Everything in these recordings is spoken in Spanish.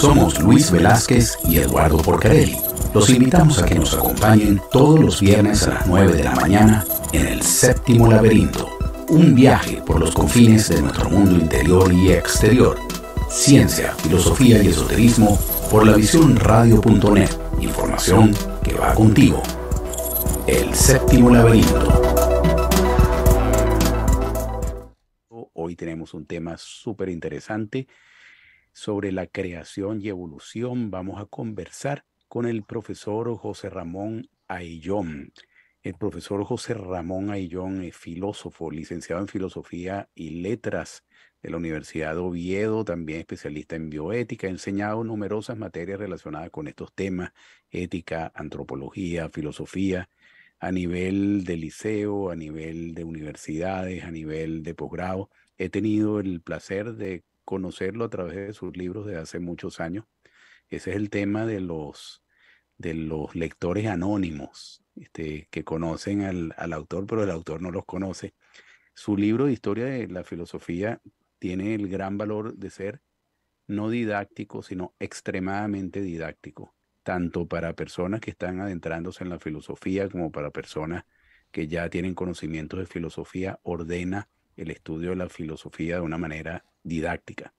Somos Luis Velázquez y Eduardo Porcarelli. Los invitamos a que nos acompañen todos los viernes a las 9 de la mañana en El Séptimo Laberinto. Un viaje por los confines de nuestro mundo interior y exterior. Ciencia, filosofía y esoterismo por la visión radio.net. Información que va contigo. El Séptimo Laberinto. Hoy tenemos un tema súper interesante sobre la creación y evolución. Vamos a conversar con el profesor José Ramón Ayllón. El profesor José Ramón Ayllón es filósofo, licenciado en Filosofía y Letras de la Universidad de Oviedo, también especialista en bioética. Ha enseñado numerosas materias relacionadas con estos temas: ética, antropología, filosofía, a nivel de liceo, a nivel de universidades, a nivel de posgrado. He tenido el placer de conocerlo a través de sus libros de hace muchos años. Ese es el tema de los lectores anónimos, que conocen al autor, pero el autor no los conoce. Su libro de historia de la filosofía tiene el gran valor de ser no didáctico, sino extremadamente didáctico, tanto para personas que están adentrándose en la filosofía como para personas que ya tienen conocimientos de filosofía. Ordena el estudio de la filosofía de una manera didáctica.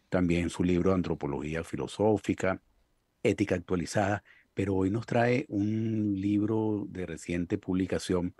También su libro Antropología Filosófica, Ética Actualizada, pero hoy nos trae un libro de reciente publicación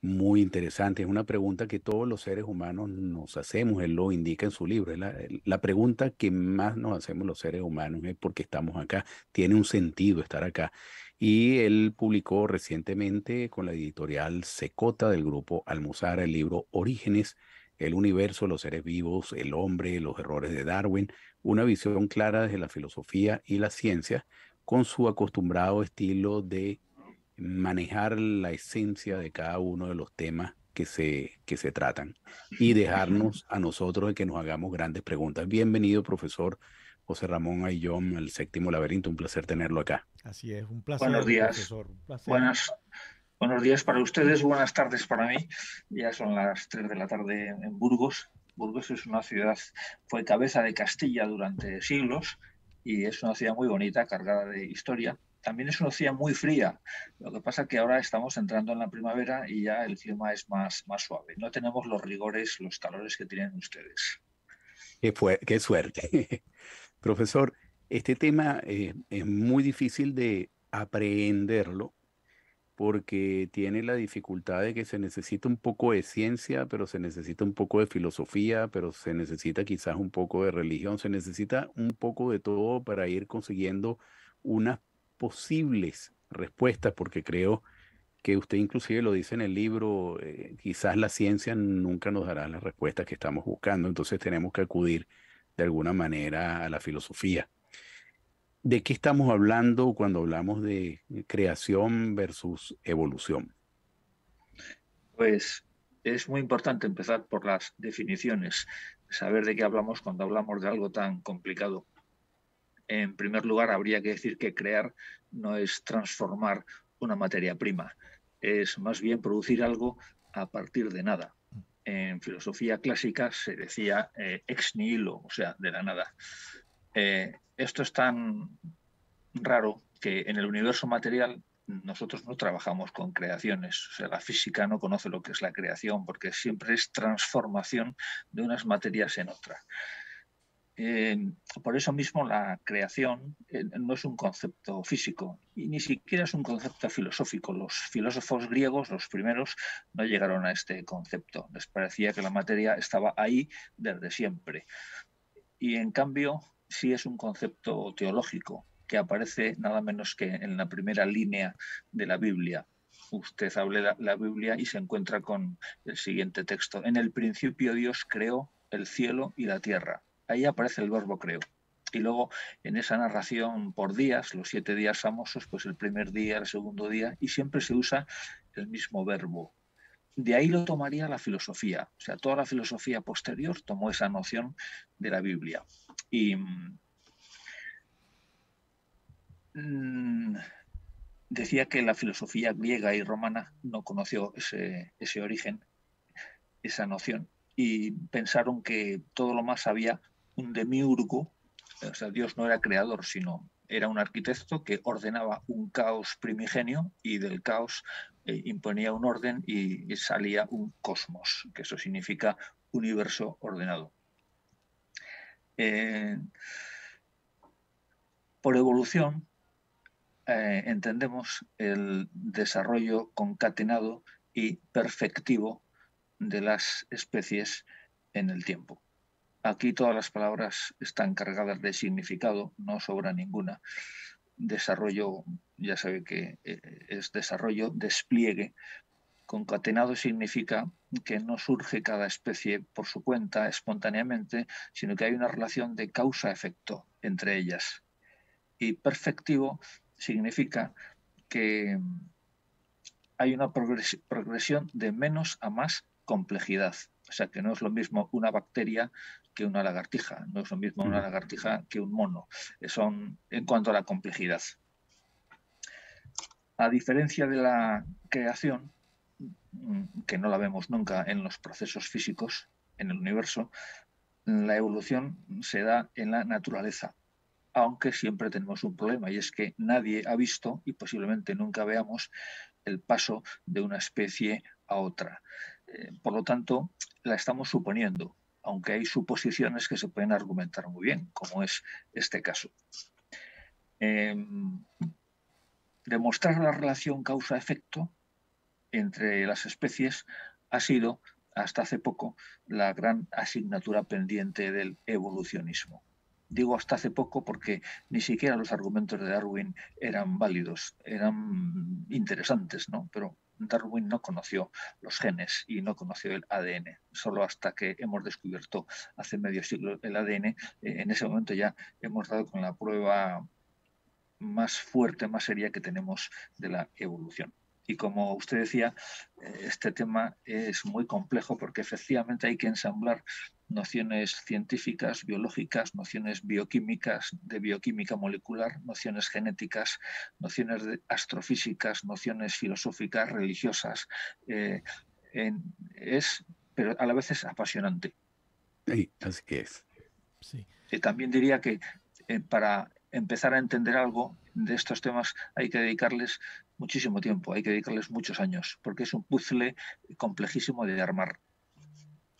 muy interesante. Es una pregunta que todos los seres humanos nos hacemos. Él lo indica en su libro. Es la pregunta que más nos hacemos los seres humanos es: ¿por qué estamos acá? ¿Tiene un sentido estar acá? Y él publicó recientemente con la editorial Secota del grupo Almuzara el libro Orígenes, el universo, los seres vivos, el hombre, los errores de Darwin, una visión clara desde la filosofía y la ciencia, con su acostumbrado estilo de manejar la esencia de cada uno de los temas que se tratan y dejarnos a nosotros de que nos hagamos grandes preguntas. Bienvenido, profesor José Ramón Ayllón, al Séptimo Laberinto. Un placer tenerlo acá. Así es, un Buenos placer, días. profesor, un placer. Buenos días para ustedes, buenas tardes para mí. Ya son las 3 de la tarde en Burgos. Burgos es una ciudad, fue cabeza de Castilla durante siglos y es una ciudad muy bonita, cargada de historia. También es una ciudad muy fría. Lo que pasa es que ahora estamos entrando en la primavera y ya el clima es más suave. No tenemos los rigores, los calores que tienen ustedes. Qué suerte. Profesor, este tema es muy difícil de aprehenderlo porque tiene la dificultad de que se necesita un poco de ciencia, pero se necesita un poco de filosofía, pero se necesita quizás un poco de religión, se necesita un poco de todo para ir consiguiendo unas posibles respuestas, porque creo que usted inclusive lo dice en el libro. Quizás la ciencia nunca nos dará las respuestas que estamos buscando, entonces tenemos que acudir de alguna manera a la filosofía. ¿De qué estamos hablando cuando hablamos de creación versus evolución? Pues es muy importante empezar por las definiciones, saber de qué hablamos cuando hablamos de algo tan complicado. En primer lugar, habría que decir que crear no es transformar una materia prima, es más bien producir algo a partir de nada. En filosofía clásica se decía ex nihilo, o sea, de la nada. Esto es tan raro que en el universo material nosotros no trabajamos con creaciones. O sea, la física no conoce lo que es la creación porque siempre es transformación de unas materias en otras. Por eso mismo la creación no es un concepto físico y ni siquiera es un concepto filosófico. Los filósofos griegos, los primeros, no llegaron a este concepto. Les parecía que la materia estaba ahí desde siempre. Y en cambio sí es un concepto teológico que aparece nada menos que en la primera línea de la Biblia. Usted abre la Biblia y se encuentra con el siguiente texto: en el principio Dios creó el cielo y la tierra. Ahí aparece el verbo creo. Y luego en esa narración por días, los 7 días famosos, pues el primer día, el segundo día, y siempre se usa el mismo verbo. De ahí lo tomaría la filosofía. O sea, toda la filosofía posterior tomó esa noción de la Biblia. Y decía que la filosofía griega y romana no conoció ese origen, esa noción, y pensaron que todo lo más había un demiurgo O sea, Dios no era creador, sino era un arquitecto que ordenaba un caos primigenio y del caos imponía un orden y salía un cosmos, que eso significa universo ordenado. Eh, por evolución, entendemos el desarrollo concatenado y perfectivo de las especies en el tiempo. Aquí todas las palabras están cargadas de significado, no sobra ninguna. Desarrollo, ya sabe que es desarrollo, despliegue. Concatenado significa que no surge cada especie por su cuenta, espontáneamente, sino que hay una relación de causa-efecto entre ellas. Y perfectivo significa que hay una progresión de menos a más complejidad. O sea, que no es lo mismo una bacteria que una lagartija, no es lo mismo una lagartija que un mono. Son en cuanto a la complejidad. A diferencia de la creación, que no la vemos nunca en los procesos físicos, en el universo, la evolución se da en la naturaleza, aunque siempre tenemos un problema, y es que nadie ha visto, y posiblemente nunca veamos, el paso de una especie a otra. Por lo tanto, la estamos suponiendo, aunque hay suposiciones que se pueden argumentar muy bien, como es este caso. Demostrar la relación causa-efecto entre las especies ha sido, hasta hace poco, la gran asignatura pendiente del evolucionismo. Digo hasta hace poco porque ni siquiera los argumentos de Darwin eran válidos, eran interesantes, ¿no? Pero Darwin no conoció los genes y no conoció el ADN. Solo hasta que hemos descubierto hace medio siglo el ADN, en ese momento ya hemos dado con la prueba más fuerte, más seria que tenemos de la evolución. Y como usted decía, este tema es muy complejo porque efectivamente hay que ensamblar nociones científicas, biológicas, nociones bioquímicas, de bioquímica molecular, nociones genéticas, nociones astrofísicas, nociones filosóficas, religiosas. Pero a la vez es apasionante. Sí, así que es. Sí. También diría que para empezar a entender algo de estos temas hay que dedicarles muchísimo tiempo, hay que dedicarles muchos años, porque es un puzzle complejísimo de armar.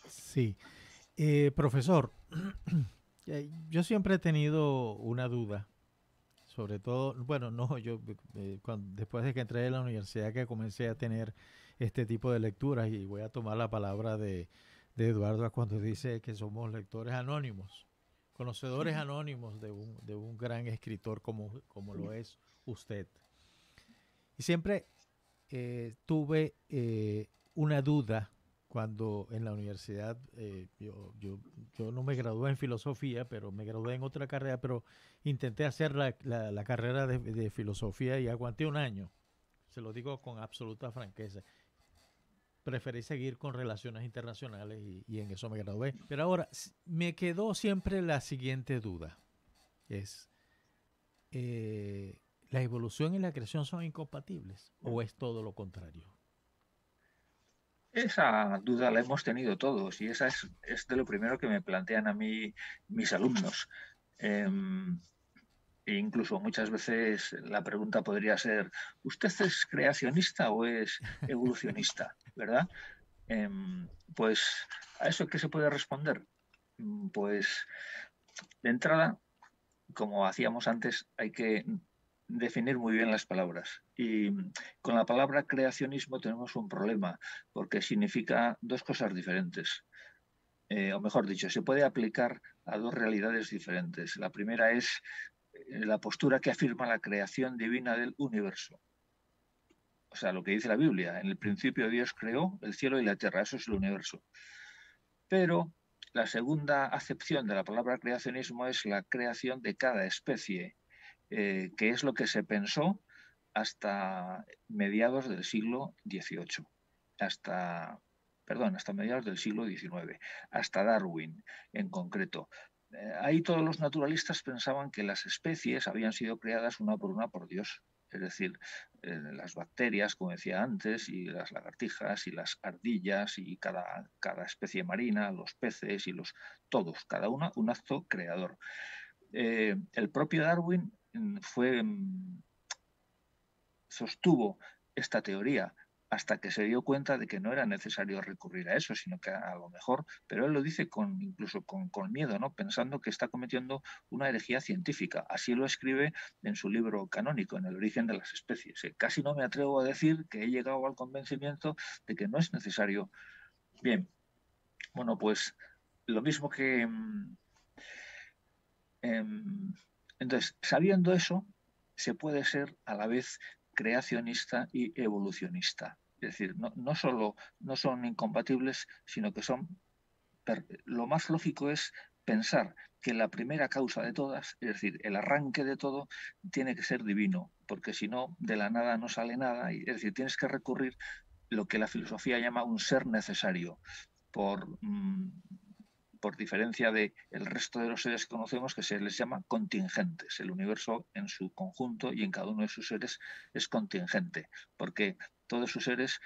Sí. Profesor, yo siempre he tenido una duda, sobre todo, bueno, no, yo después de que entré a la universidad que comencé a tener este tipo de lecturas, y voy a tomar la palabra de Eduardo cuando dice que somos lectores anónimos, conocedores anónimos de un gran escritor como lo es usted. Y siempre tuve una duda cuando en la universidad, yo no me gradué en filosofía, pero me gradué en otra carrera, pero intenté hacer la carrera de filosofía y aguanté un año. Se lo digo con absoluta franqueza. Preferí seguir con relaciones internacionales y en eso me gradué. Pero ahora me quedó siempre la siguiente duda. Es, ¿la evolución y la creación son incompatibles o es todo lo contrario? Esa duda la hemos tenido todos y esa es de lo primero que me plantean a mí mis alumnos. E incluso muchas veces la pregunta podría ser, ¿usted es creacionista o es evolucionista? ¿Verdad? Pues a eso ¿qué se puede responder? Pues de entrada, como hacíamos antes, hay que definir muy bien las palabras. Y con la palabra creacionismo tenemos un problema, porque significa dos cosas diferentes. O mejor dicho, se puede aplicar a dos realidades diferentes. La primera es la postura que afirma la creación divina del universo. O sea, lo que dice la Biblia. En el principio Dios creó el cielo y la tierra. Eso es el universo. Pero la segunda acepción de la palabra creacionismo es la creación de cada especie, que es lo que se pensó hasta mediados del siglo XVIII, hasta mediados del siglo XIX, hasta Darwin en concreto. Ahí todos los naturalistas pensaban que las especies habían sido creadas una por Dios. Es decir, las bacterias, como decía antes, y las lagartijas, y las ardillas, y cada especie marina, los peces, y todos, cada una un acto creador. El propio Darwin sostuvo esta teoría hasta que se dio cuenta de que no era necesario recurrir a eso, sino que a lo mejor, pero él lo dice incluso con miedo, ¿no? Pensando que está cometiendo una herejía científica. Así lo escribe en su libro canónico, En el origen de las especies. Casi no me atrevo a decir que he llegado al convencimiento de que no es necesario. Bien, bueno, pues lo mismo que... entonces, sabiendo eso, se puede ser a la vez creacionista y evolucionista. Es decir, no solo no son incompatibles, sino que son... Lo más lógico es pensar que la primera causa de todas, es decir, el arranque de todo, tiene que ser divino, porque si no, de la nada no sale nada. Es decir, tienes que recurrir lo que la filosofía llama un ser necesario, por, por diferencia del resto de los seres que conocemos, que se les llama contingentes. El universo en su conjunto y en cada uno de sus seres es contingente, porque todos sus seres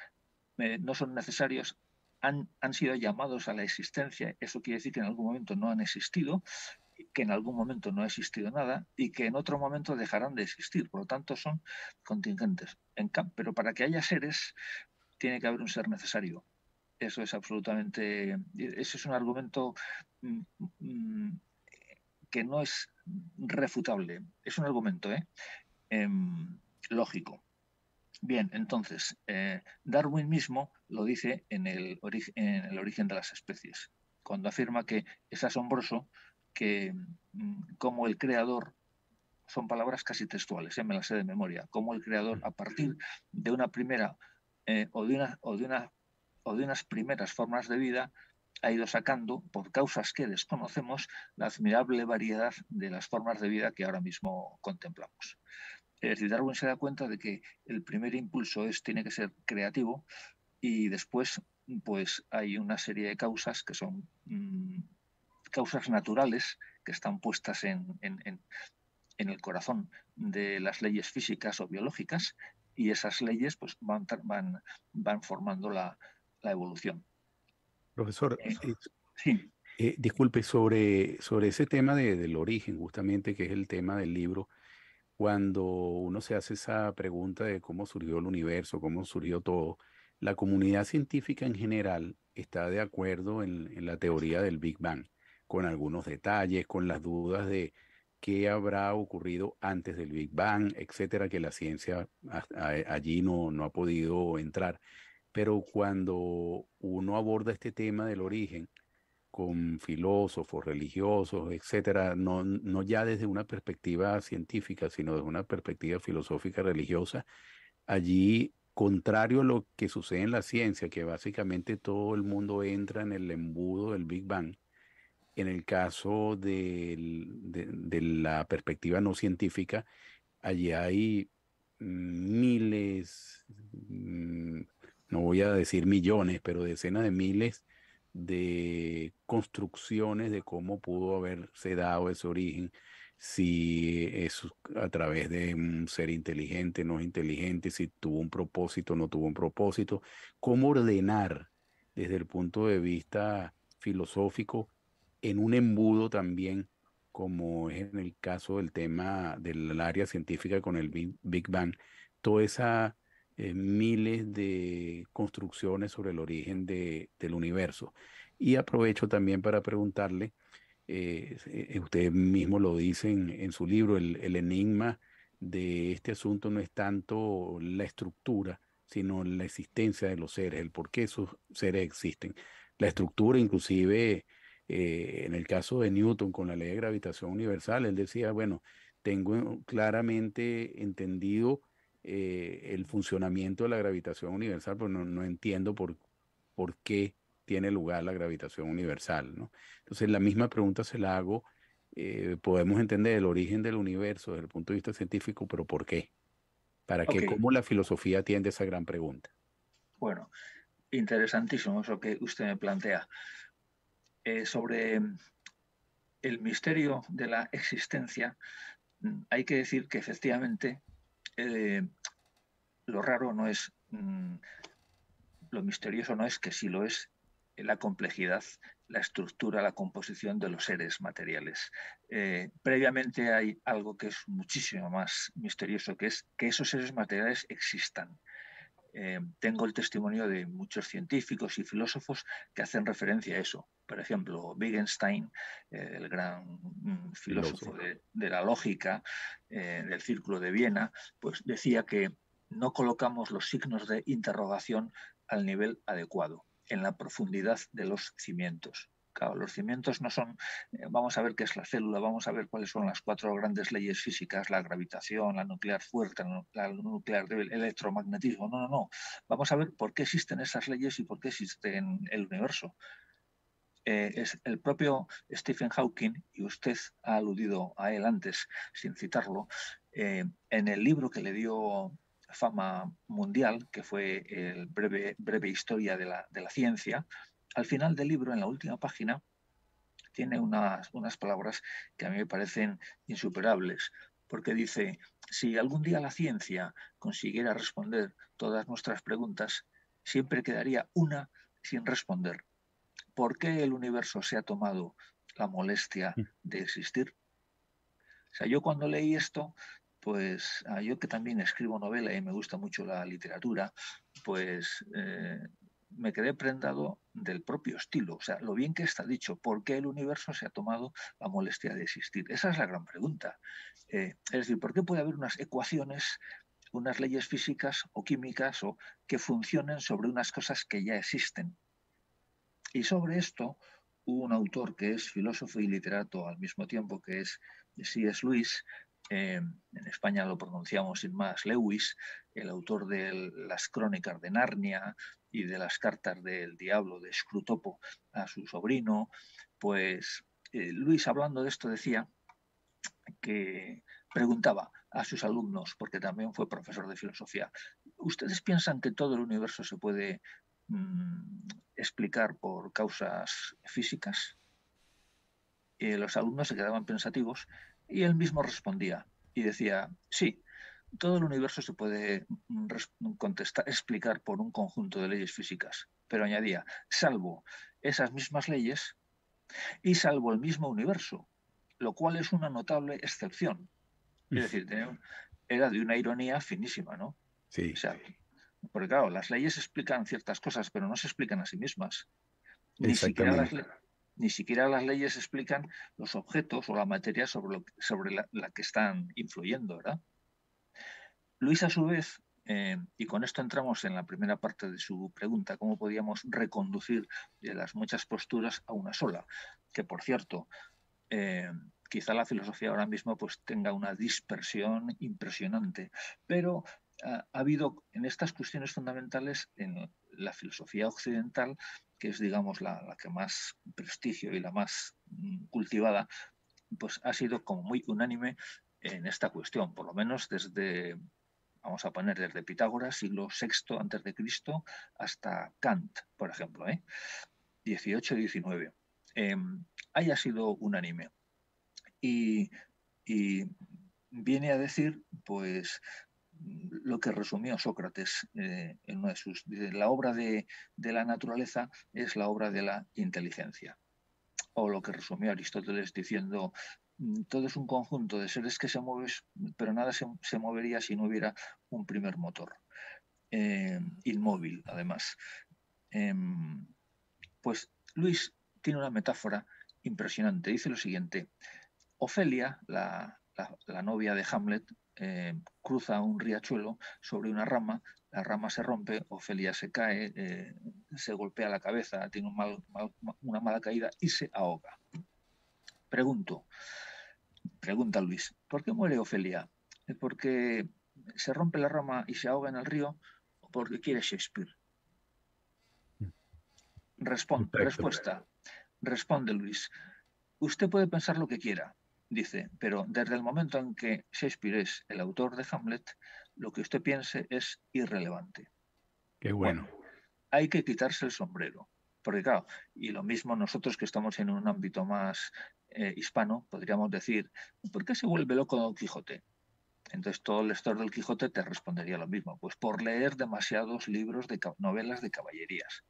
no son necesarios, han sido llamados a la existencia. Eso quiere decir que en algún momento no han existido, que en algún momento no ha existido nada y que en otro momento dejarán de existir. Por lo tanto, son contingentes. Pero para que haya seres, tiene que haber un ser necesario. Eso es absolutamente... Ese es un argumento que no es refutable. Es un argumento lógico. Bien, entonces, Darwin mismo lo dice en el origen de las especies, cuando afirma que es asombroso que como el creador, son palabras casi textuales, me las sé de memoria, como el creador a partir de una primera o de unas primeras formas de vida ha ido sacando, por causas que desconocemos, la admirable variedad de las formas de vida que ahora mismo contemplamos. Es decir, Darwin se da cuenta de que el primer impulso tiene que ser creativo y después pues hay una serie de causas que son causas naturales que están puestas en el corazón de las leyes físicas o biológicas y esas leyes pues van formando la evolución. Profesor, Sí. disculpe, sobre ese tema del origen, justamente, que es el tema del libro, cuando uno se hace esa pregunta de cómo surgió el universo, cómo surgió todo, la comunidad científica en general está de acuerdo en la teoría del Big Bang, con algunos detalles, con las dudas de qué habrá ocurrido antes del Big Bang, etcétera, que la ciencia allí no ha podido entrar. Pero cuando uno aborda este tema del origen, con filósofos, religiosos, etcétera, no ya desde una perspectiva científica, sino desde una perspectiva filosófica religiosa, allí, contrario a lo que sucede en la ciencia, que básicamente todo el mundo entra en el embudo del Big Bang, en el caso de la perspectiva no científica, allí hay miles, no voy a decir millones, pero decenas de miles de construcciones de cómo pudo haberse dado ese origen, si es a través de un ser inteligente, no inteligente, si tuvo un propósito, no tuvo un propósito, cómo ordenar desde el punto de vista filosófico en un embudo también, como es en el caso del tema del área científica con el Big Bang, toda esa miles de construcciones sobre el origen del universo. Y aprovecho también para preguntarle, usted mismo lo dice en su libro, el enigma de este asunto no es tanto la estructura, sino la existencia de los seres, el por qué esos seres existen. La estructura, inclusive, en el caso de Newton con la ley de gravitación universal, él decía, bueno, tengo claramente entendido el funcionamiento de la gravitación universal, pero no entiendo por qué tiene lugar la gravitación universal, ¿no? Entonces, la misma pregunta se la hago, podemos entender el origen del universo desde el punto de vista científico, pero ¿por qué? ¿Para qué? Ok, ¿Cómo la filosofía atiende esa gran pregunta? bueno, interesantísimo eso que usted me plantea. Sobre el misterio de la existencia, hay que decir que efectivamente eh, lo raro no es, lo misterioso no es que sí lo es, la complejidad, la estructura, la composición de los seres materiales. Previamente hay algo que es muchísimo más misterioso, que es que esos seres materiales existan. Tengo el testimonio de muchos científicos y filósofos que hacen referencia a eso. Por ejemplo, Wittgenstein, el gran filósofo de la lógica del Círculo de Viena, pues decía que no colocamos los signos de interrogación al nivel adecuado, en la profundidad de los cimientos. Claro, los cimientos no son, vamos a ver qué es la célula, vamos a ver cuáles son las 4 grandes leyes físicas, la gravitación, la nuclear fuerte, la nuclear débil, el electromagnetismo. No, no, no. Vamos a ver por qué existen esas leyes y por qué existe el universo. Es el propio Stephen Hawking, y usted ha aludido a él antes, sin citarlo, en el libro que le dio fama mundial, que fue el breve historia de la ciencia, al final del libro, en la última página, tiene unas palabras que a mí me parecen insuperables, porque dice, si algún día la ciencia consiguiera responder todas nuestras preguntas, siempre quedaría una sin responder. ¿Por qué el universo se ha tomado la molestia de existir? O sea, yo cuando leí esto, pues yo que también escribo novela y me gusta mucho la literatura, pues me quedé prendado del propio estilo. O sea, lo bien que está dicho, ¿por qué el universo se ha tomado la molestia de existir? Esa es la gran pregunta. Es decir, ¿por qué puede haber unas ecuaciones, unas leyes físicas o químicas o que funcionen sobre unas cosas que ya existen? Y sobre esto, hubo un autor que es filósofo y literato al mismo tiempo, que es C.S. Lewis, en España lo pronunciamos sin más Lewis, el autor de las Crónicas de Narnia y de las Cartas del Diablo de Scrutopo a su sobrino. Pues Lewis, hablando de esto, decía que preguntaba a sus alumnos, porque también fue profesor de filosofía, ¿ustedes piensan que todo el universo se puede explicar por causas físicas? Y los alumnos se quedaban pensativos y él mismo respondía y decía, sí, todo el universo se puede explicar por un conjunto de leyes físicas, pero añadía, salvo esas mismas leyes y salvo el mismo universo, lo cual es una notable excepción. Es decir, era de una ironía finísima, ¿no? Sí. O sea, porque claro, las leyes explican ciertas cosas, pero no se explican a sí mismas. Ni siquiera las leyes explican los objetos o la materia sobre la que están influyendo, ¿verdad? Luis, a su vez, y con esto entramos en la primera parte de su pregunta, ¿cómo podíamos reconducir de las muchas posturas a una sola? Que, por cierto, quizá la filosofía ahora mismo pues tenga una dispersión impresionante, pero ha habido en estas cuestiones fundamentales en la filosofía occidental, que es, digamos, la que más prestigio y la más cultivada, pues ha sido como muy unánime en esta cuestión, por lo menos desde, vamos a poner, desde Pitágoras, siglo VI antes de Cristo, hasta Kant, por ejemplo, 18-19, haya sido unánime. Y viene a decir, pues, lo que resumió Sócrates en una de sus... La obra de la naturaleza es la obra de la inteligencia. O lo que resumió Aristóteles diciendo, todo es un conjunto de seres que se mueven, pero nada se movería si no hubiera un primer motor. Inmóvil, además. Pues Luis tiene una metáfora impresionante. Dice lo siguiente. Ofelia, la novia de Hamlet, cruza un riachuelo sobre una rama, la rama se rompe, Ofelia se cae, se golpea la cabeza, tiene una mala caída y se ahoga. Pregunta Luis, ¿por qué muere Ofelia? ¿Porque se rompe la rama y se ahoga en el río o porque quiere Shakespeare? Respuesta. Responde Luis. Usted puede pensar lo que quiera, dice, pero desde el momento en que Shakespeare es el autor de Hamlet, lo que usted piense es irrelevante. Qué bueno. Hay que quitarse el sombrero, porque claro, y lo mismo nosotros que estamos en un ámbito más hispano, podríamos decir, ¿por qué se vuelve loco Don Quijote? Entonces todo el lector del Quijote te respondería lo mismo, pues por leer demasiados libros de novelas de caballerías.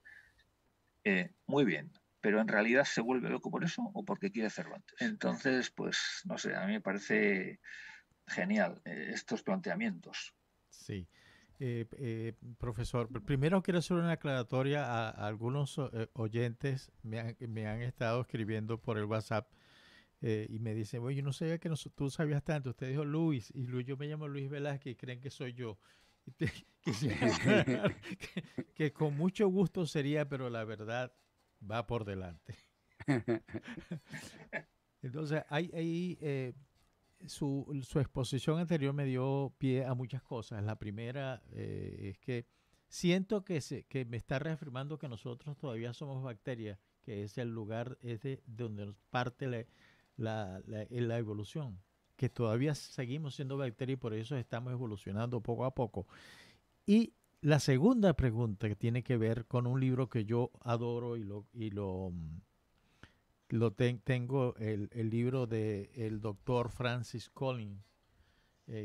Muy bien, pero en realidad se vuelve loco por eso o porque quiere Cervantes. Entonces, pues no sé, a mí me parece genial estos planteamientos. Sí. Profesor, primero quiero hacer una aclaratoria a algunos oyentes me han estado escribiendo por el WhatsApp y me dicen, oye, yo no sabía que tú sabías tanto. Usted dijo Luis, y Luis, yo me llamo Luis Velázquez y creen que soy yo. Y quisiera aclarar que con mucho gusto sería, pero la verdad va por delante. Entonces, su exposición anterior me dio pie a muchas cosas. La primera es que siento que me está reafirmando que nosotros todavía somos bacterias, que es el lugar es de donde nos parte la evolución, que todavía seguimos siendo bacterias y por eso estamos evolucionando poco a poco. Y la segunda pregunta que tiene que ver con un libro que yo adoro tengo el libro del doctor Francis Collins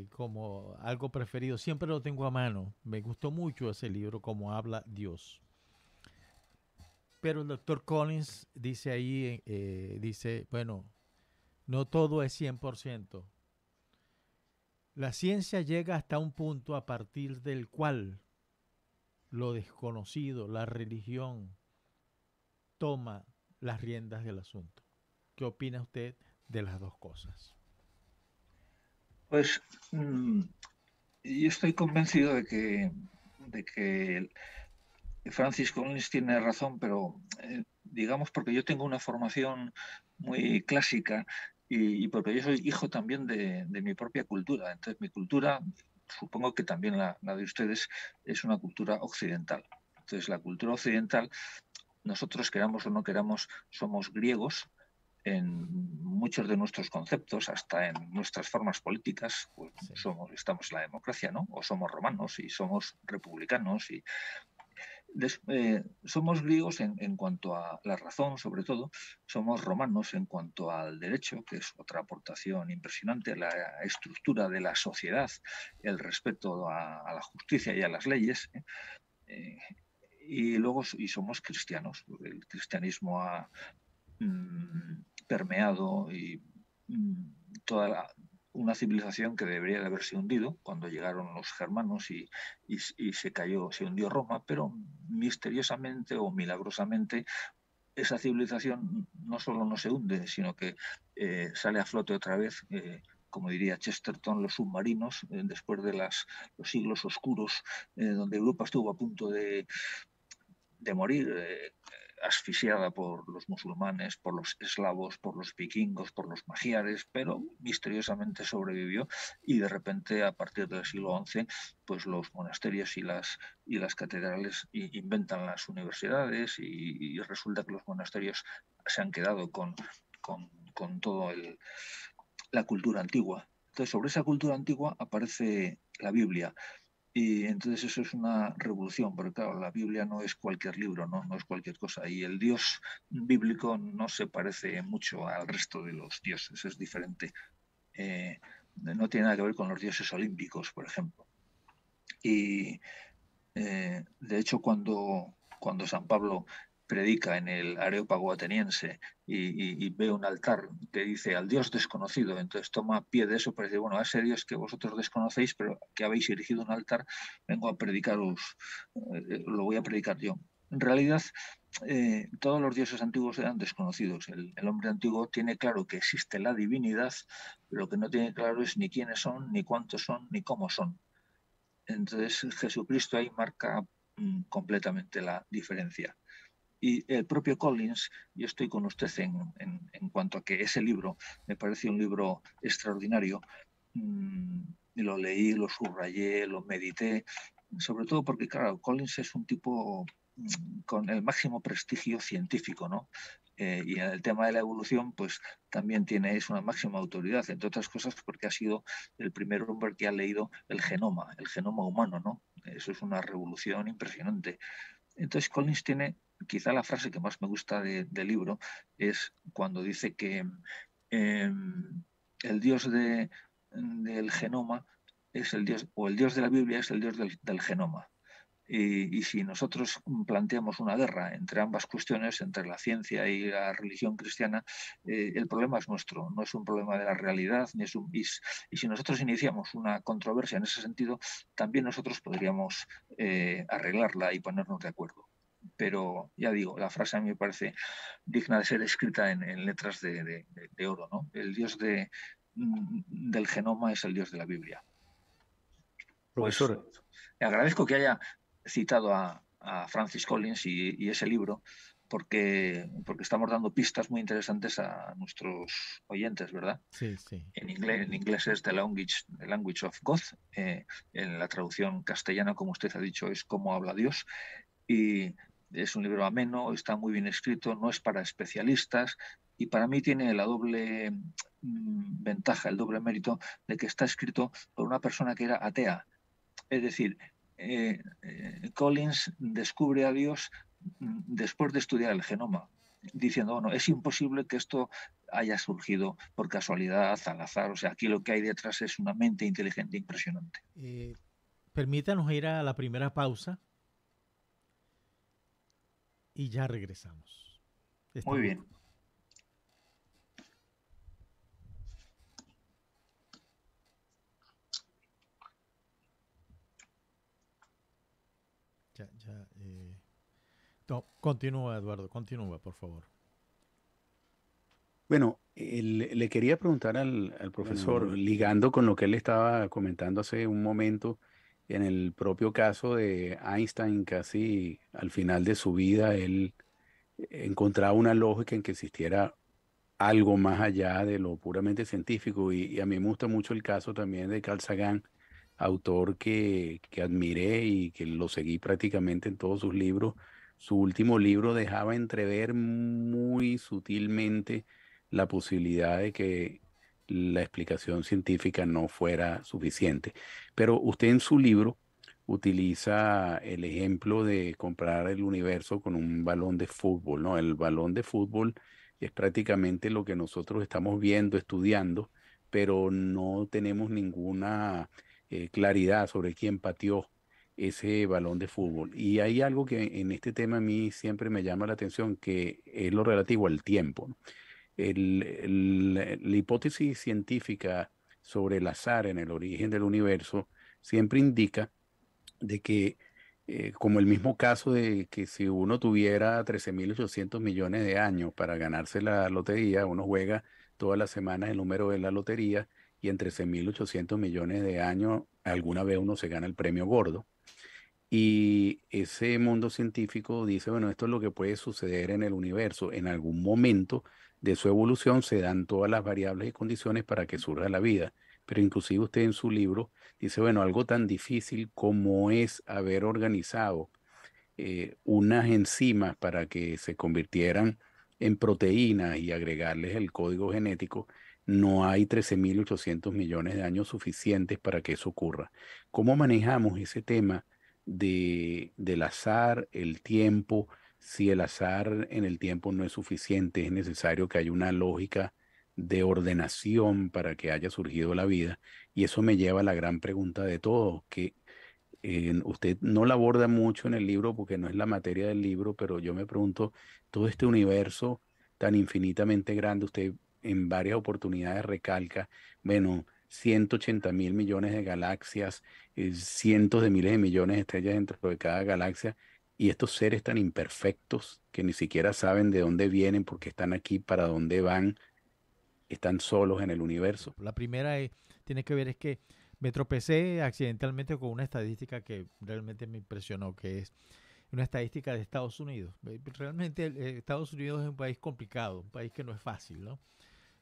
como algo preferido. Siempre lo tengo a mano. Me gustó mucho ese libro, como habla Dios. Pero el doctor Collins dice ahí, dice, bueno, no todo es 100%. La ciencia llega hasta un punto a partir del cual lo desconocido, la religión, toma las riendas del asunto. ¿Qué opina usted de las dos cosas? Pues yo estoy convencido de que Francis Collins tiene razón, pero digamos porque yo tengo una formación muy clásica y porque yo soy hijo también de mi propia cultura. Entonces, mi cultura, supongo que también la de ustedes, es una cultura occidental. Entonces, la cultura occidental, nosotros queramos o no queramos, somos griegos en muchos de nuestros conceptos, hasta en nuestras formas políticas, pues Sí, estamos en la democracia, ¿no? O somos romanos y somos republicanos y somos griegos en cuanto a la razón, sobre todo, somos romanos en cuanto al derecho, que es otra aportación impresionante, la estructura de la sociedad, el respeto a la justicia y a las leyes. Eh, y luego somos cristianos. El cristianismo ha permeado y toda una civilización que debería de haberse hundido cuando llegaron los germanos y se cayó, se hundió Roma, pero misteriosamente o milagrosamente esa civilización no solo no se hunde, sino que sale a flote otra vez. Como diría Chesterton, los submarinos, después de los siglos oscuros, donde Europa estuvo a punto de morir asfixiada por los musulmanes, por los eslavos, por los vikingos, por los magiares, pero misteriosamente sobrevivió y de repente a partir del siglo XI pues los monasterios y las catedrales inventan las universidades y resulta que los monasterios se han quedado con toda la cultura antigua. Entonces sobre esa cultura antigua aparece la Biblia. Y entonces eso es una revolución, porque claro, la Biblia no es cualquier libro, ¿no? No es cualquier cosa. Y el Dios bíblico no se parece mucho al resto de los dioses, es diferente. No tiene nada que ver con los dioses olímpicos, por ejemplo. Y de hecho, cuando San Pablo predica en el Areópago ateniense y ve un altar que dice al Dios desconocido, entonces toma pie de eso para decir, bueno, a ese Dios que vosotros desconocéis, pero que habéis erigido un altar, vengo a predicaros, lo voy a predicar yo. En realidad, todos los dioses antiguos eran desconocidos. El hombre antiguo tiene claro que existe la divinidad, pero lo que no tiene claro es ni quiénes son, ni cuántos son, ni cómo son. Entonces Jesucristo ahí marca completamente la diferencia. Y el propio Collins, yo estoy con usted en cuanto a que ese libro me parece un libro extraordinario. Mm, lo leí, lo subrayé, lo medité, sobre todo porque, claro, Collins es un tipo con el máximo prestigio científico, ¿no? Y en el tema de la evolución, pues también es una máxima autoridad, entre otras cosas porque ha sido el primer hombre que ha leído el genoma humano, ¿no? Eso es una revolución impresionante. Entonces Collins tiene, quizá la frase que más me gusta del libro es cuando dice que eh, el dios del genoma es el dios, o el dios de la Biblia es el dios del genoma. Y si nosotros planteamos una guerra entre ambas cuestiones, entre la ciencia y la religión cristiana, el problema es nuestro, no es un problema de la realidad. Y si nosotros iniciamos una controversia en ese sentido, también nosotros podríamos arreglarla y ponernos de acuerdo. Pero ya digo, la frase a mí me parece digna de ser escrita en letras de oro, ¿no? El Dios del genoma es el Dios de la Biblia. Pues Profesor, le agradezco que haya citado a Francis Collins y ese libro, porque estamos dando pistas muy interesantes a nuestros oyentes, ¿verdad? Sí, sí. En inglés es The Language of God. En la traducción castellana, como usted ha dicho, es Cómo habla Dios. Y es un libro ameno, está muy bien escrito, no es para especialistas y para mí tiene la doble ventaja, el doble mérito de que está escrito por una persona que era atea. Es decir, Collins descubre a Dios después de estudiar el genoma, diciendo, bueno, es imposible que esto haya surgido por casualidad, al azar. O sea, aquí lo que hay detrás es una mente inteligente impresionante. Permítanos ir a la primera pausa y ya regresamos. Muy Estamos. bien. No, continúa, Eduardo, continúa, por favor. bueno, le quería preguntar al profesor, ligando con lo que él estaba comentando hace un momento, en el propio caso de Einstein, casi al final de su vida, él encontraba una lógica en que existiera algo más allá de lo puramente científico. Y a mí me gusta mucho el caso también de Carl Sagan, autor que admiré y que lo seguí prácticamente en todos sus libros. Su último libro dejaba entrever muy sutilmente la posibilidad de que la explicación científica no fuera suficiente. Pero usted en su libro utiliza el ejemplo de comprar el universo con un balón de fútbol, ¿no? El balón de fútbol es prácticamente lo que nosotros estamos viendo, estudiando, pero no tenemos ninguna claridad sobre quién pateó ese balón de fútbol. Y hay algo que en este tema a mí siempre me llama la atención, que es lo relativo al tiempo, ¿no? La hipótesis científica sobre el azar en el origen del universo siempre indica de que, como el mismo caso de que si uno tuviera 13.800 millones de años para ganarse la lotería, uno juega todas las semanas el número de la lotería y en 13.800 millones de años alguna vez uno se gana el premio gordo. Y ese mundo científico dice, bueno, esto es lo que puede suceder en el universo. En algún momento de su evolución se dan todas las variables y condiciones para que surja la vida. Pero inclusive usted en su libro dice, bueno, algo tan difícil como es haber organizado unas enzimas para que se convirtieran en proteínas y agregarles el código genético, no hay 13.800 millones de años suficientes para que eso ocurra. ¿Cómo manejamos ese tema del azar, el tiempo? Si el azar en el tiempo no es suficiente, es necesario que haya una lógica de ordenación para que haya surgido la vida. Y eso me lleva a la gran pregunta de todo, que usted no la aborda mucho en el libro porque no es la materia del libro, pero yo me pregunto, todo este universo tan infinitamente grande, usted en varias oportunidades recalca, bueno, 180.000 millones de galaxias, cientos de miles de millones de estrellas dentro de cada galaxia, y estos seres tan imperfectos que ni siquiera saben de dónde vienen, porque están aquí, para dónde van, están solos en el universo. La primera tiene que ver es que me tropecé accidentalmente con una estadística que realmente me impresionó, que es una estadística de Estados Unidos. Realmente Estados Unidos es un país complicado, un país que no es fácil, ¿no?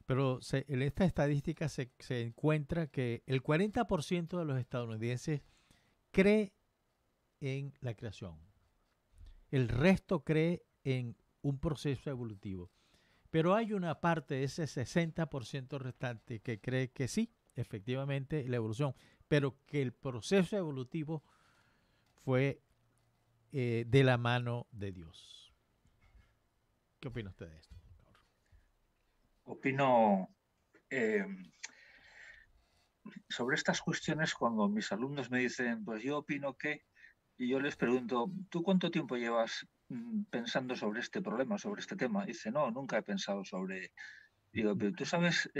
Pero en esta estadística se encuentra que el 40% de los estadounidenses cree en la creación. El resto cree en un proceso evolutivo. Pero hay una parte de ese 60% restante que cree que sí, efectivamente, la evolución, pero que el proceso evolutivo fue de la mano de Dios. ¿Qué opina usted de esto? Opino eh, sobre estas cuestiones cuando mis alumnos me dicen, pues yo opino que Y yo les pregunto, ¿tú cuánto tiempo llevas pensando sobre este problema, sobre este tema? Dice, no, nunca he pensado sobre... Digo, pero tú sabes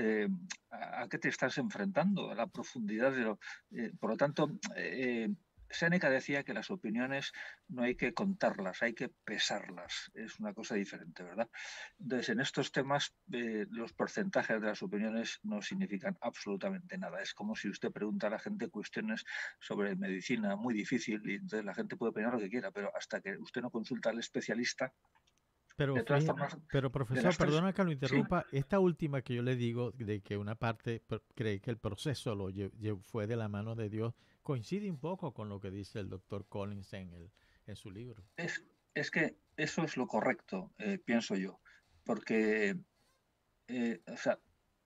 a qué te estás enfrentando, a la profundidad de lo... por lo tanto, Séneca decía que las opiniones no hay que contarlas, hay que pesarlas. Es una cosa diferente, ¿verdad? Entonces, en estos temas, los porcentajes de las opiniones no significan absolutamente nada. Es como si usted pregunta a la gente cuestiones sobre medicina muy difícil y entonces la gente puede opinar lo que quiera, pero hasta que usted no consulta al especialista, Pero, de todas formas, pero de profesor, las tres, perdona que lo sí. interrumpa. Esta última que yo le digo, de que una parte cree que el proceso fue de la mano de Dios, coincide un poco con lo que dice el doctor Collins en su libro. Es que eso es lo correcto, pienso yo, porque o sea,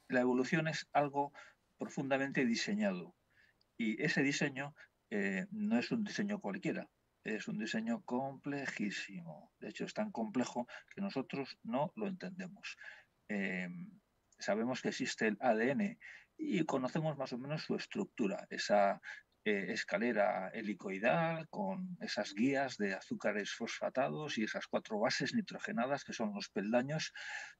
la evolución es algo profundamente diseñado y ese diseño no es un diseño cualquiera, es un diseño complejísimo. De hecho, es tan complejo que nosotros no lo entendemos. Eh, Sabemos que existe el ADN y conocemos más o menos su estructura, esa escalera helicoidal con esas guías de azúcares fosfatados y esas 4 bases nitrogenadas que son los peldaños,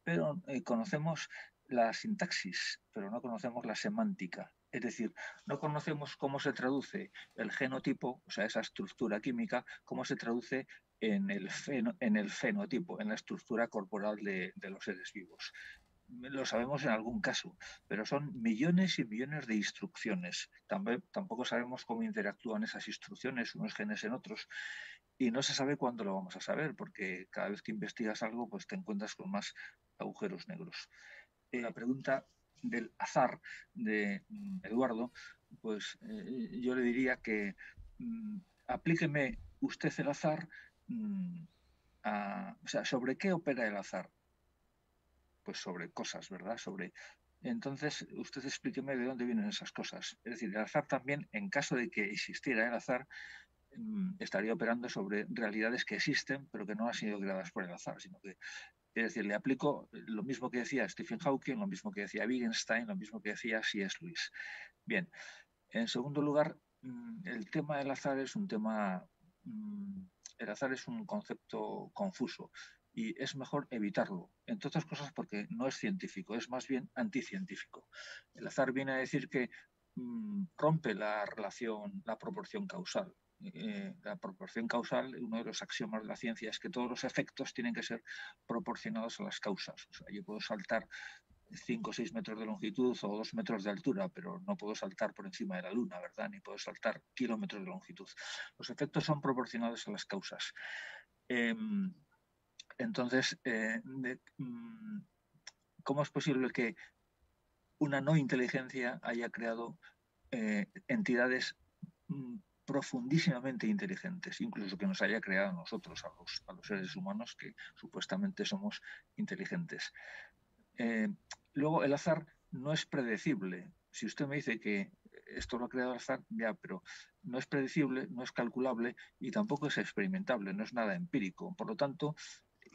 pero conocemos la sintaxis, pero no conocemos la semántica. Es decir, no conocemos cómo se traduce el genotipo, o sea, esa estructura química, cómo se traduce en el fenotipo, en la estructura corporal de los seres vivos. Lo sabemos en algún caso, pero son millones y millones de instrucciones. Tampoco sabemos cómo interactúan esas instrucciones, unos genes en otros, y no se sabe cuándo lo vamos a saber, porque cada vez que investigas algo, pues te encuentras con más agujeros negros. La pregunta del azar de Eduardo, pues yo le diría que aplíqueme usted el azar o sea, ¿sobre qué opera el azar? Pues sobre cosas, ¿verdad? Entonces, usted explíqueme de dónde vienen esas cosas. Es decir, el azar también, en caso de que existiera el azar, estaría operando sobre realidades que existen, pero que no han sido creadas por el azar, sino que, es decir, le aplico lo mismo que decía Stephen Hawking, lo mismo que decía Wittgenstein, lo mismo que decía C.S. Lewis. Bien, en segundo lugar, el tema del azar es un tema, mm, el azar es un concepto confuso y es mejor evitarlo, entre otras cosas porque no es científico, es más bien anticientífico. El azar viene a decir que rompe la relación, la proporción causal. La proporción causal, uno de los axiomas de la ciencia es que todos los efectos tienen que ser proporcionados a las causas. O sea, yo puedo saltar 5 o 6 metros de longitud o 2 metros de altura, pero no puedo saltar por encima de la Luna, ¿verdad? Ni puedo saltar kilómetros de longitud. Los efectos son proporcionados a las causas. Eh, entonces, ¿cómo es posible que una no inteligencia haya creado entidades profundísimamente inteligentes, incluso que nos haya creado a nosotros, a los seres humanos que supuestamente somos inteligentes? Eh, Luego, el azar no es predecible. Si usted me dice que esto lo ha creado el azar, ya, pero no es predecible, no es calculable y tampoco es experimentable, no es nada empírico. Por lo tanto,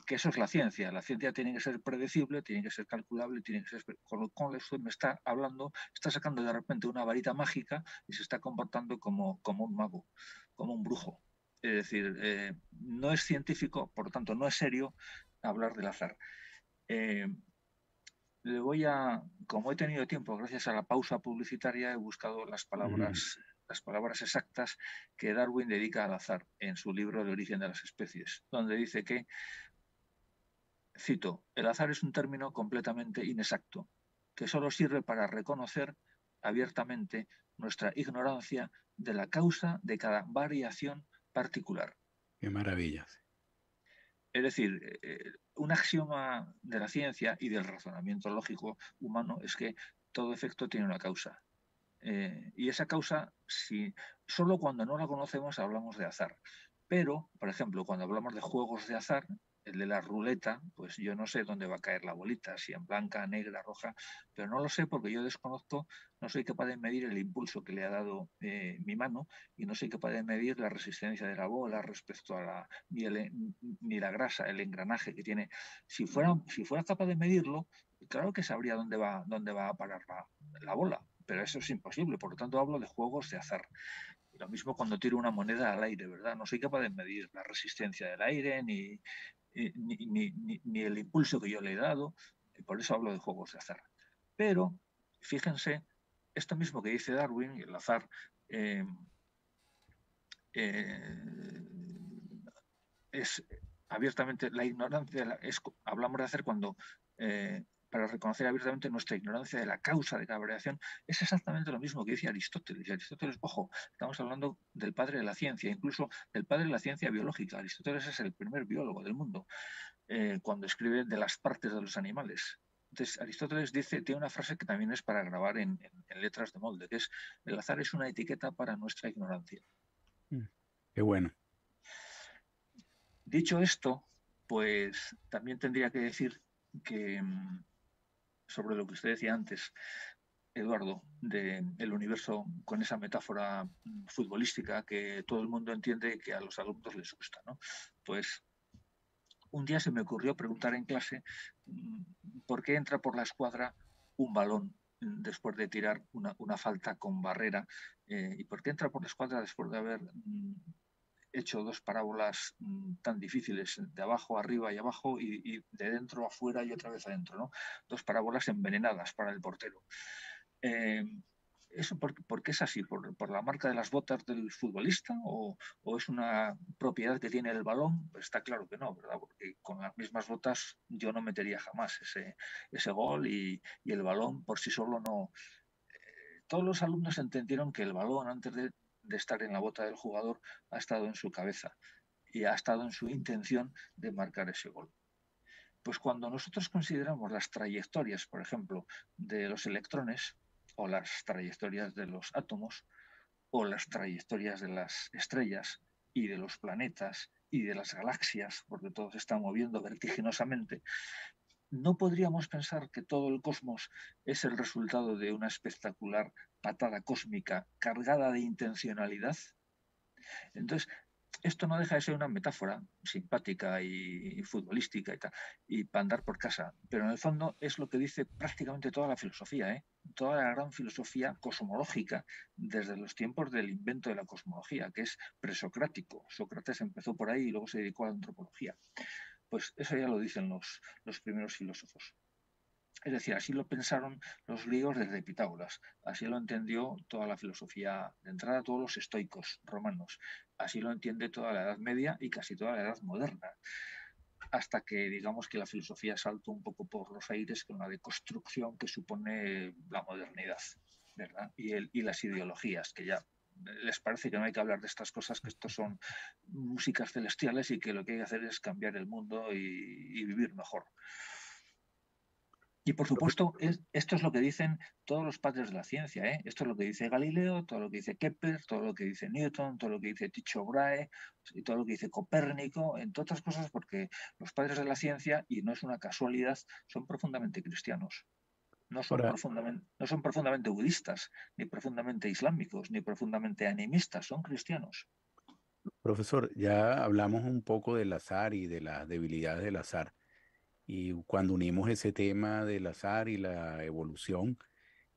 que eso es la ciencia. La ciencia tiene que ser predecible, tiene que ser calculable, tiene que ser... Con lo cual usted me está hablando, está sacando de repente una varita mágica y se está comportando como un mago, como un brujo. Es decir, no es científico, por lo tanto, no es serio hablar del azar. Eh, Le voy a, como he tenido tiempo, gracias a la pausa publicitaria, he buscado las palabras exactas que Darwin dedica al azar en su libro El origen de las especies, donde dice que, cito, el azar es un término completamente inexacto, que solo sirve para reconocer abiertamente nuestra ignorancia de la causa de cada variación particular. Qué maravillas. Es decir, un axioma de la ciencia y del razonamiento lógico humano es que todo efecto tiene una causa. Y esa causa, si, solo cuando no la conocemos hablamos de azar. Pero, por ejemplo, cuando hablamos de juegos de azar, el de la ruleta, pues yo no sé dónde va a caer la bolita, si en blanca, negra, roja, pero no lo sé porque yo desconozco, no soy capaz de medir el impulso que le ha dado mi mano y no soy capaz de medir la resistencia de la bola respecto a ni la grasa, el engranaje que tiene. Si fuera capaz de medirlo, claro que sabría dónde va a parar la bola, pero eso es imposible, por lo tanto hablo de juegos de azar. Y lo mismo cuando tiro una moneda al aire, ¿verdad? No soy capaz de medir la resistencia del aire ni el impulso que yo le he dado. Y por eso hablo de juegos de azar. Pero, fíjense, esto mismo que dice Darwin, el azar, eh, eh, es abiertamente la ignorancia, hablamos de hacer cuando, para reconocer abiertamente nuestra ignorancia de la causa de cada variación, es exactamente lo mismo que dice Aristóteles. Y Aristóteles, ojo, estamos hablando del padre de la ciencia, incluso del padre de la ciencia biológica. Aristóteles es el primer biólogo del mundo, cuando escribe de las partes de los animales. Entonces, Aristóteles tiene una frase que también es para grabar en letras de molde, que es: el azar es una etiqueta para nuestra ignorancia. Qué bueno. Dicho esto, pues también tendría que decir que, sobre lo que usted decía antes, Eduardo, del universo con esa metáfora futbolística que todo el mundo entiende y que a los alumnos les gusta, ¿no? Pues un día se me ocurrió preguntar en clase por qué entra por la escuadra un balón después de tirar una falta con barrera, y por qué entra por la escuadra después de haber hecho dos parábolas tan difíciles, de abajo a arriba y abajo, y de dentro a afuera y otra vez adentro, ¿no? Dos parábolas envenenadas para el portero. Eh, ¿Eso por qué es así? ¿Por la marca de las botas del futbolista? ¿O es una propiedad que tiene el balón? Pues está claro que no, ¿verdad? Porque con las mismas botas yo no metería jamás ese gol, y el balón por sí solo no. Todos los alumnos entendieron que el balón, antes de estar en la bota del jugador, ha estado en su cabeza y ha estado en su intención de marcar ese gol. Pues cuando nosotros consideramos las trayectorias, por ejemplo, de los electrones, o las trayectorias de los átomos, o las trayectorias de las estrellas y de los planetas y de las galaxias, porque todo se está moviendo vertiginosamente, ¿no podríamos pensar que todo el cosmos es el resultado de una espectacular patada cósmica cargada de intencionalidad? Entonces, esto no deja de ser una metáfora simpática y futbolística y para andar por casa, pero en el fondo es lo que dice prácticamente toda la filosofía, ¿eh? Toda la gran filosofía cosmológica desde los tiempos del invento de la cosmología, que es presocrático. Sócrates empezó por ahí y luego se dedicó a la antropología. Pues eso ya lo dicen los primeros filósofos. Es decir, así lo pensaron los griegos desde Pitágoras, así lo entendió toda la filosofía, de entrada todos los estoicos romanos, así lo entiende toda la Edad Media y casi toda la Edad Moderna, hasta que digamos que la filosofía saltó un poco por los aires con la deconstrucción que supone la modernidad, ¿verdad? Y las ideologías, que ya les parece que no hay que hablar de estas cosas, que estos son músicas celestiales y que lo que hay que hacer es cambiar el mundo y vivir mejor. Y por supuesto, esto es lo que dicen todos los padres de la ciencia, ¿eh? Esto es lo que dice Galileo, todo lo que dice Kepler, todo lo que dice Newton, todo lo que dice Tycho Brahe, y todo lo que dice Copérnico, entre otras cosas porque los padres de la ciencia, y no es una casualidad, son profundamente cristianos. Ahora, No son profundamente budistas, ni profundamente islámicos, ni profundamente animistas, son cristianos. profesor, ya hablamos un poco del azar y de las debilidades del azar. Y cuando unimos ese tema del azar y la evolución,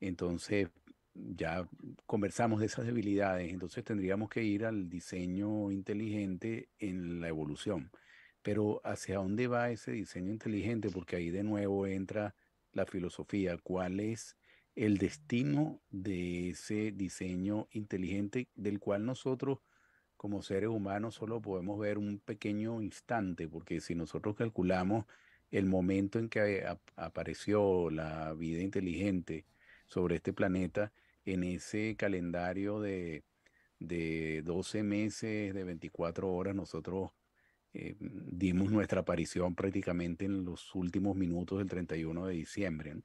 entonces ya conversamos de esas debilidades. Entonces tendríamos que ir al diseño inteligente en la evolución. Pero ¿hacia dónde va ese diseño inteligente? Porque ahí de nuevo entra la filosofía. ¿Cuál es el destino de ese diseño inteligente del cual nosotros como seres humanos solo podemos ver un pequeño instante? Porque si nosotros calculamos el momento en que apareció la vida inteligente sobre este planeta, en ese calendario de 12 meses, de 24 horas, nosotros dimos nuestra aparición prácticamente en los últimos minutos del 31 de diciembre, ¿no?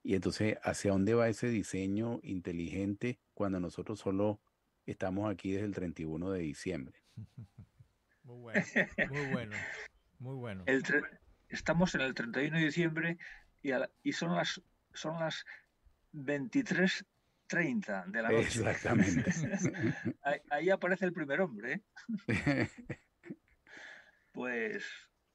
Y entonces, ¿hacia dónde va ese diseño inteligente cuando nosotros solo estamos aquí desde el 31 de diciembre? Muy bueno, muy bueno, muy bueno. El Estamos en el 31 de diciembre y son las 23:30 de la noche. Exactamente. Ahí aparece el primer hombre, ¿eh? Pues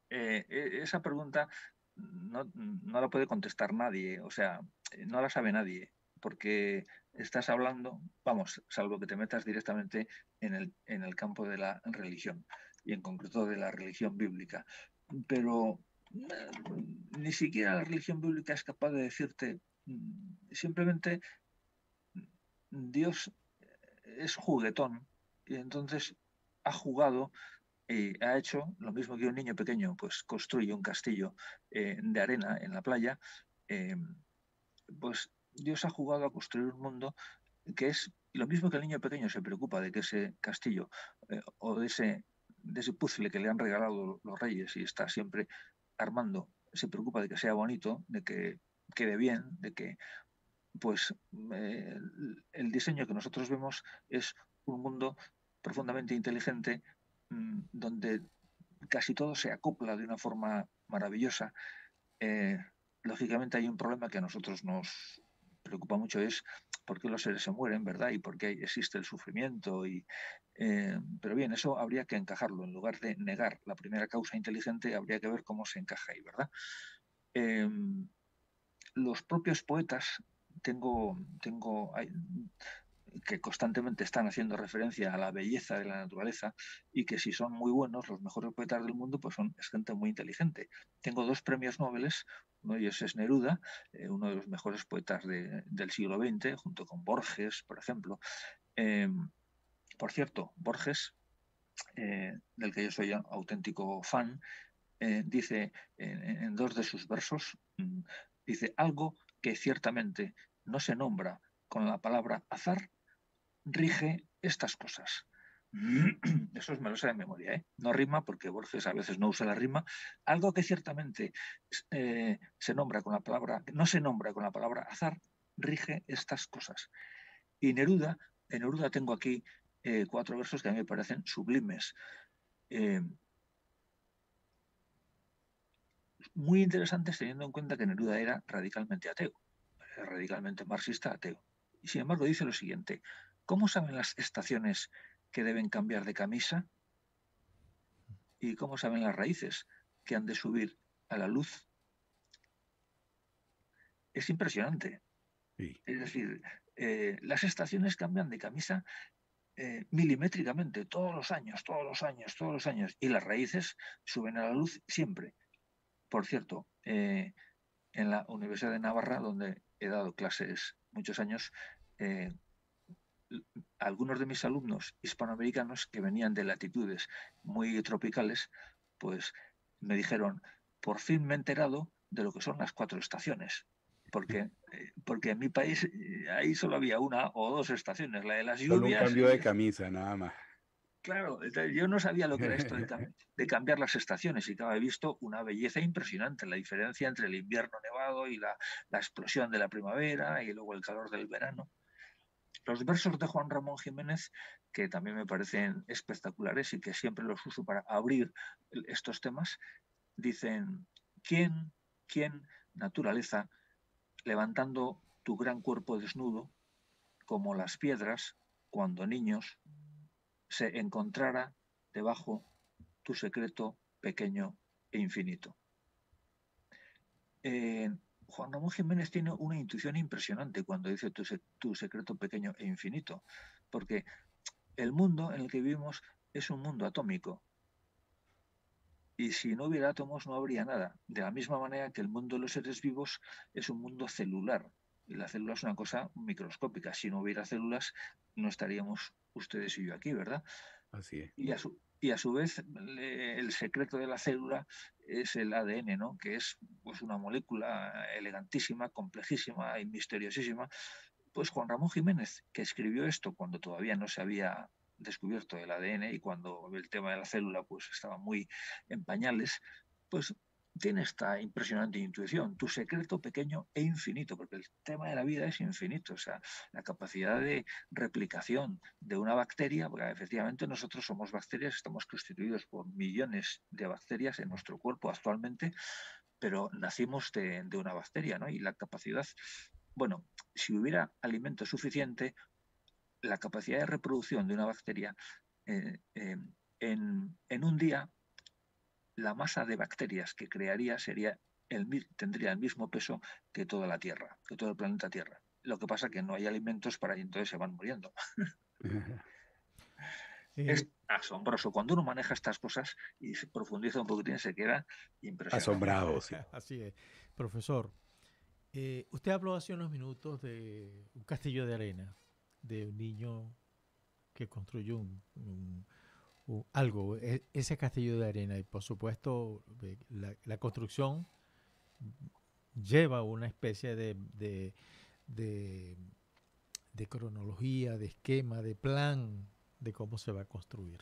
esa pregunta no la puede contestar nadie, o sea, no la sabe nadie. porque estás hablando, vamos, salvo que te metas directamente en el campo de la religión, y en concreto de la religión bíblica. Pero ni siquiera la religión bíblica es capaz de decirte, simplemente Dios es juguetón, y entonces ha jugado y ha hecho lo mismo que un niño pequeño, pues construye un castillo de arena en la playa. eh, pues Dios ha jugado a construir un mundo que es lo mismo que el niño pequeño se preocupa de que ese castillo o de ese puzzle que le han regalado los reyes y está siempre armando, se preocupa de que sea bonito, de que quede bien, de que pues el diseño que nosotros vemos es un mundo profundamente inteligente, donde casi todo se acopla de una forma maravillosa. Eh, Lógicamente hay un problema que a nosotros nos preocupa mucho, es por qué los seres se mueren, ¿verdad? Y por qué existe el sufrimiento. Pero bien, eso habría que encajarlo. En lugar de negar la primera causa inteligente, habría que ver cómo se encaja ahí, ¿verdad? Eh, los propios poetas, hay, que constantemente están haciendo referencia a la belleza de la naturaleza, y que si son muy buenos, los mejores poetas del mundo, pues es gente muy inteligente. Tengo dos premios Nobel, uno de ellos es Neruda, uno de los mejores poetas del siglo XX, junto con Borges, por ejemplo. Eh, por cierto, Borges, del que yo soy auténtico fan, dice en dos de sus versos, dice algo que ciertamente no se nombra con la palabra azar, rige estas cosas. Eso me lo sé de memoria, ¿eh? No rima porque Borges a veces no usa la rima. Algo que ciertamente se nombra con la palabra, no se nombra con la palabra azar, rige estas cosas. Y Neruda, en Neruda tengo aquí cuatro versos que a mí me parecen sublimes. Eh, Muy interesantes, teniendo en cuenta que Neruda era radicalmente ateo, radicalmente marxista ateo. Y sin embargo dice lo siguiente: ¿cómo saben las estaciones que deben cambiar de camisa? ¿Y cómo saben las raíces que han de subir a la luz? Es impresionante. Sí. Es decir, las estaciones cambian de camisa milimétricamente, todos los años, todos los años, todos los años, y las raíces suben a la luz siempre. Por cierto, en la Universidad de Navarra, donde he dado clases muchos años, eh, algunos de mis alumnos hispanoamericanos que venían de latitudes muy tropicales, pues me dijeron, por fin me he enterado de lo que son las cuatro estaciones. Porque en mi país ahí solo había una o dos estaciones, la de las Solo un lluvias. cambio de camisa, nada más. Claro, entonces yo no sabía lo que era esto de cambiar las estaciones, y claro, he visto una belleza impresionante, la diferencia entre el invierno nevado y la explosión de la primavera y luego el calor del verano. Los versos de Juan Ramón Jiménez, que también me parecen espectaculares y que siempre los uso para abrir estos temas, dicen: ¿quién, naturaleza, levantando tu gran cuerpo desnudo, como las piedras, cuando niños, se encontrara debajo tu secreto pequeño e infinito? Eh, Juan Ramón Jiménez tiene una intuición impresionante cuando dice tu secreto pequeño e infinito, porque el mundo en el que vivimos es un mundo atómico, y si no hubiera átomos no habría nada. De la misma manera que el mundo de los seres vivos es un mundo celular, y la célula es una cosa microscópica. Si no hubiera células no estaríamos ustedes y yo aquí, ¿verdad? Así es. Y a su vez, el secreto de la célula es el ADN, ¿no? Que es, pues, una molécula elegantísima, complejísima y misteriosísima. Pues Juan Ramón Jiménez, que escribió esto cuando todavía no se había descubierto el ADN y cuando el tema de la célula pues estaba muy en pañales, pues tiene esta impresionante intuición: tu secreto pequeño e infinito, porque el tema de la vida es infinito. O sea, la capacidad de replicación de una bacteria, porque efectivamente nosotros somos bacterias, estamos constituidos por millones de bacterias en nuestro cuerpo actualmente, pero nacimos de una bacteria, ¿no? Y la capacidad, bueno, si hubiera alimento suficiente, la capacidad de reproducción de una bacteria, eh, eh, en un día, la masa de bacterias que crearía tendría el mismo peso que toda la Tierra, que todo el planeta Tierra. Lo que pasa es que no hay alimentos para ello, entonces se van muriendo. Eh, Es asombroso. Cuando uno maneja estas cosas y se profundiza un poquitín, se queda impresionado. Asombrado, sí. Así es. Profesor, usted habló hace unos minutos de un castillo de arena, de un niño que construyó algo, ese castillo de arena, y por supuesto la construcción lleva una especie de, de cronología, de esquema, de plan de cómo se va a construir.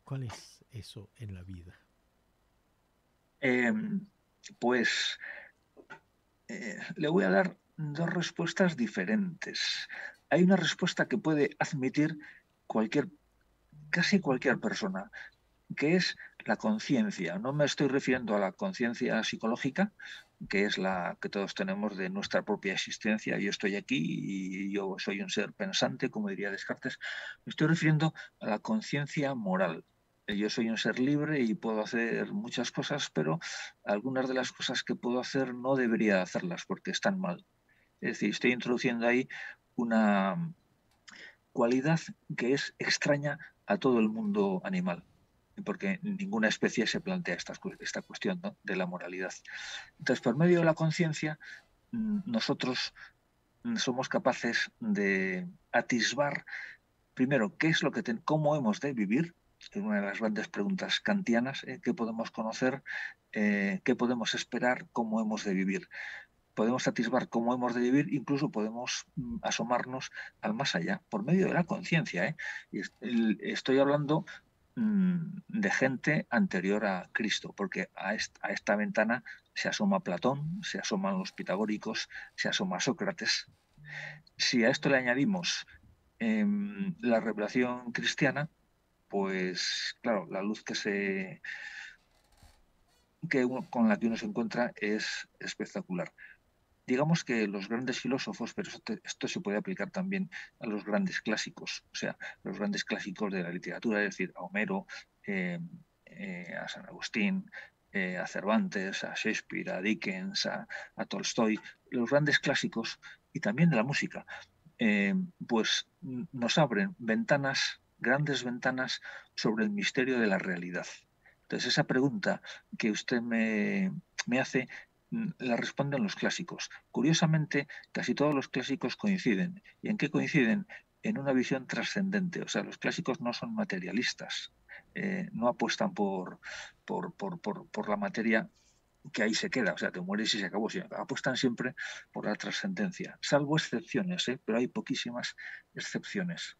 ¿Cuál es eso en la vida? Eh, pues le voy a dar dos respuestas diferentes. Hay una respuesta que puede admitir casi cualquier persona, que es la conciencia. No me estoy refiriendo a la conciencia psicológica, que es la que todos tenemos de nuestra propia existencia. Yo estoy aquí y yo soy un ser pensante, como diría Descartes. Me estoy refiriendo a la conciencia moral. Yo soy un ser libre y puedo hacer muchas cosas, pero algunas de las cosas que puedo hacer no debería hacerlas porque están mal. Es decir, estoy introduciendo ahí una cualidad que es extraña a todo el mundo animal, porque ninguna especie se plantea esta cuestión, ¿no?, de la moralidad. Entonces, por medio de la conciencia, nosotros somos capaces de atisbar, primero, qué es lo que cómo hemos de vivir, es una de las grandes preguntas kantianas, qué podemos conocer, qué podemos esperar, cómo hemos de vivir. Podemos atisbar cómo hemos de vivir, incluso podemos asomarnos al más allá, por medio de la conciencia, ¿eh? Estoy hablando de gente anterior a Cristo, porque a esta ventana se asoma Platón, se asoman los pitagóricos, se asoma Sócrates. Si a esto le añadimos la revelación cristiana, pues claro, la luz con la que uno se encuentra es espectacular. Digamos que los grandes filósofos, pero esto se puede aplicar también a los grandes clásicos, o sea, los grandes clásicos de la literatura, es decir, a Homero, a San Agustín, a Cervantes, a Shakespeare, a Dickens, a Tolstoy, los grandes clásicos y también de la música, pues nos abren ventanas, grandes ventanas sobre el misterio de la realidad. Entonces, esa pregunta que usted me hace la responden los clásicos. Curiosamente, casi todos los clásicos coinciden. ¿Y en qué coinciden? En una visión trascendente. O sea, los clásicos no son materialistas, no apuestan por la materia que ahí se queda, o sea, te mueres y se acabó. Apuestan siempre por la trascendencia, salvo excepciones, pero hay poquísimas excepciones.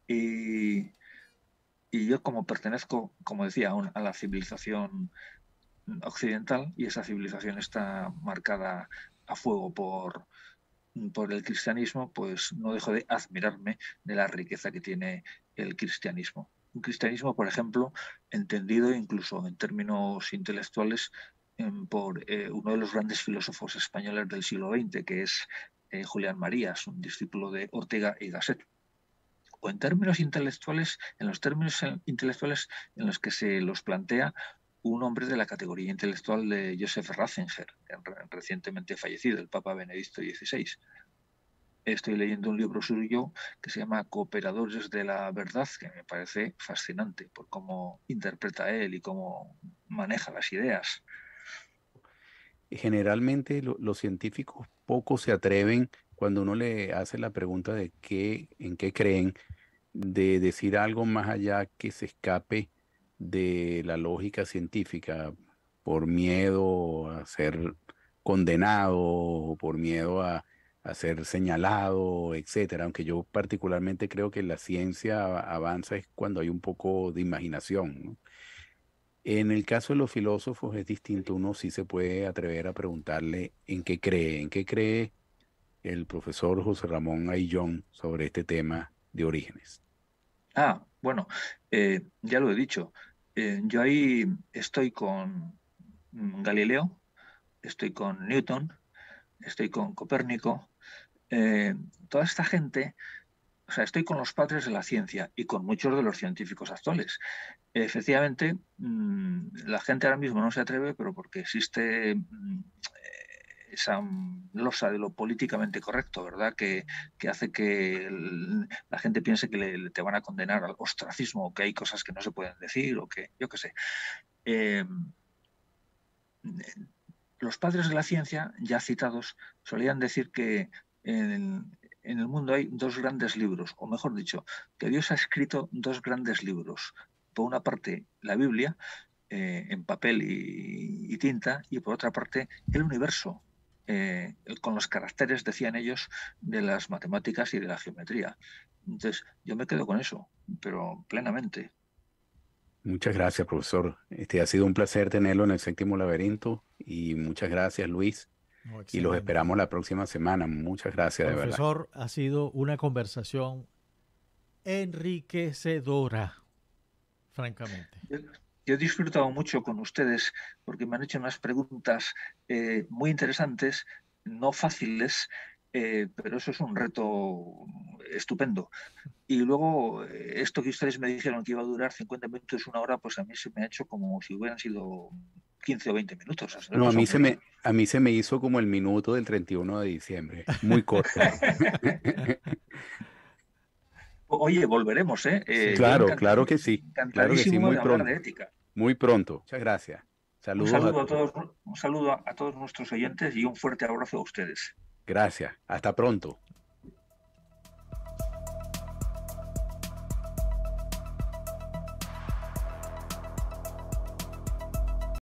Y, y yo como pertenezco, como decía, a la civilización occidental y esa civilización está marcada a fuego por el cristianismo, pues no dejo de admirarme de la riqueza que tiene el cristianismo. Un cristianismo, por ejemplo, entendido incluso en términos intelectuales por uno de los grandes filósofos españoles del siglo XX, que es Julián Marías, un discípulo de Ortega y Gasset. O en términos intelectuales, en los términos intelectuales en los que se los plantea un hombre de la categoría intelectual de Joseph Ratzinger, recientemente fallecido, el Papa Benedicto XVI. Estoy leyendo un libro suyo que se llama Cooperadores de la Verdad, que me parece fascinante por cómo interpreta él y cómo maneja las ideas. Generalmente los científicos poco se atreven cuando uno le hace la pregunta de en qué creen, de decir algo más allá que se escape de la lógica científica por miedo a ser condenado o por miedo a ser señalado, etcétera. Aunque yo particularmente creo que la ciencia avanza es cuando hay un poco de imaginación, ¿no? En el caso de los filósofos es distinto, uno sí se puede atrever a preguntarle en qué cree el profesor José Ramón Ayllón sobre este tema de orígenes. Bueno, ya lo he dicho. Yo ahí estoy con Galileo, estoy con Newton, estoy con Copérnico. Toda esta gente, o sea, estoy con los padres de la ciencia y con muchos de los científicos actuales. Efectivamente, la gente ahora mismo no se atreve, pero porque existe esa losa de lo políticamente correcto, ¿verdad? Que hace que la gente piense que te van a condenar al ostracismo, o que hay cosas que no se pueden decir, o que, yo qué sé. Los padres de la ciencia, ya citados, solían decir que en el mundo hay dos grandes libros, o mejor dicho, que Dios ha escrito dos grandes libros. Por una parte, la Biblia, en papel y tinta, y por otra parte, el universo, con los caracteres, decían ellos, de las matemáticas y de la geometría. Entonces, yo me quedo con eso, pero plenamente. Muchas gracias, profesor. Ha sido un placer tenerlo en el Séptimo Laberinto y muchas gracias, Luis. No, Y los excelente. esperamos la próxima semana. Muchas gracias, de verdad. Profesor, ha sido una conversación enriquecedora, francamente. Yo he disfrutado mucho con ustedes porque me han hecho unas preguntas muy interesantes, no fáciles, pero eso es un reto estupendo. Y luego, esto que ustedes me dijeron que iba a durar 50 minutos, una hora, pues a mí se me ha hecho como si hubieran sido 15 o 20 minutos. Se me ha No, pasado muy bien. a mí se me hizo como el minuto del 31 de diciembre. Muy corto. Oye, volveremos, ¿eh? Sí. Yo Claro, claro que sí. Claro que sí, encantadísimo muy de hablar de pronto. ética. Muy pronto. Muchas gracias. Un Saludos a saludo a todos. todos, un saludo a todos nuestros oyentes y un fuerte abrazo a ustedes. Gracias. Hasta pronto.